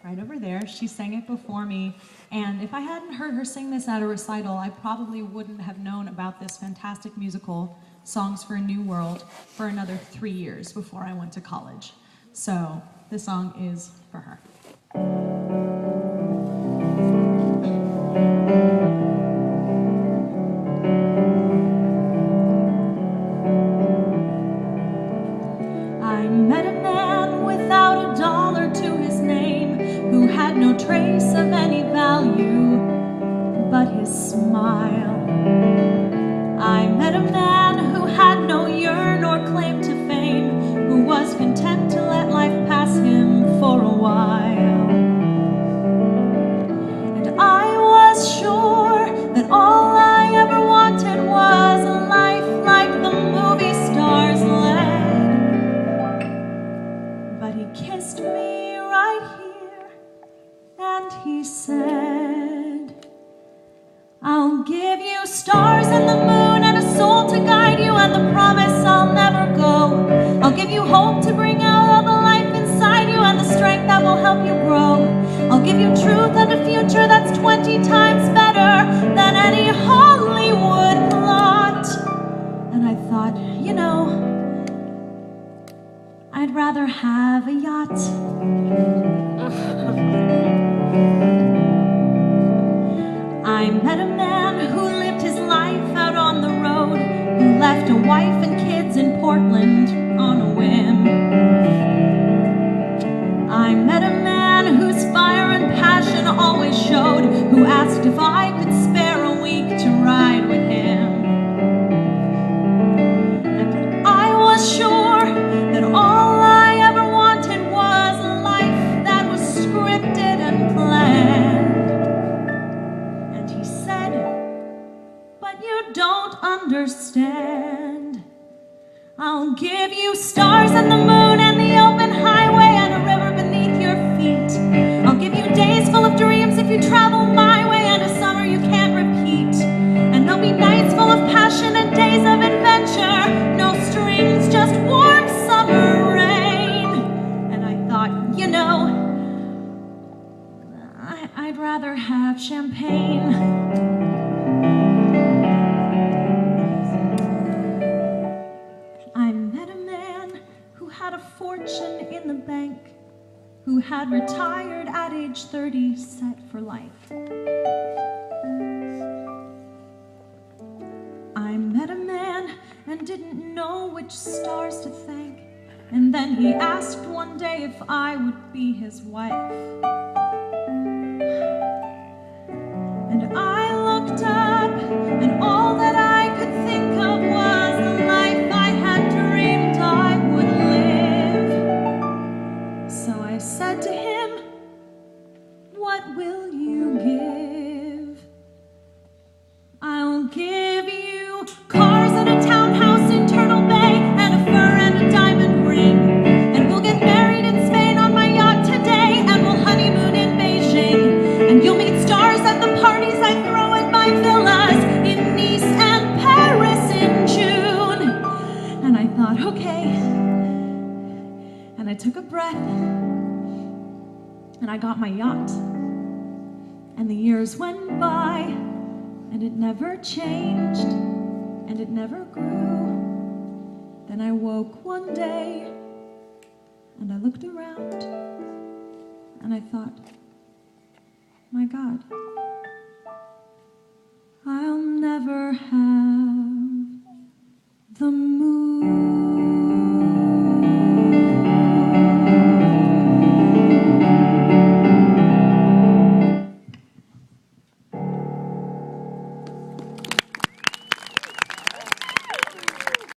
right over there. She sang it before me, and if I hadn't heard her sing this at a recital, I probably wouldn't have known about this fantastic musical, Songs for a New World, for another 3 years before I went to college. So this song is for her. I met a man without a dollar to his name, who had no trace of any value but his smile. I met a man who had no yearn or claim to fame, who was content to let life pass him for a while. And I was sure that all I ever wanted was a life like the movie stars led. But he kissed me right here, and he said, I'll give you stars and the moon and a soul to guide you, and the promise I'll never go. I'll give you hope to bring out all the life inside you, and the strength that will help you grow. I'll give you truth and a future that's 20 times better than any Hollywood plot. And I thought, you know, I'd rather have a yacht. I met a man who lived his life out on the road, who left a wife and kids in Portland on a whim. I met a man whose fire and passion always showed, who asked if I could spare a week to ride with him. And I was sure that all I ever wanted was a life that was scripted and planned. But you don't understand. I'll give you stars and the moon and the open highway and a river beneath your feet. I'll give you days full of dreams if you travel my way, and a summer you can't repeat. And there'll be nights full of passion and days of adventure. No strings, just warm summer rain. And I thought, you know, I'd rather have champagne. I met a man who had a fortune in the bank, who had retired at age 30, set for life. I met a man and didn't know which stars to thank, and then he asked one day if I would be his wife. And I looked up, and all that I could think of was the life I had dreamed I would live. So I said to him, what will you give? I'll give you cars and a townhouse in Turtle Bay, and a fur and a diamond ring. And we'll get married in Spain on my yacht today, and we'll honeymoon in Beijing. And you'll meet stars at the parties I throw at my villas in Nice and Paris in June. And I thought, okay. And I took a breath, and I got my yacht. And the years went by, and it never changed, and it never grew. Then I woke one day, and I looked around, and I thought, my God, I'll never have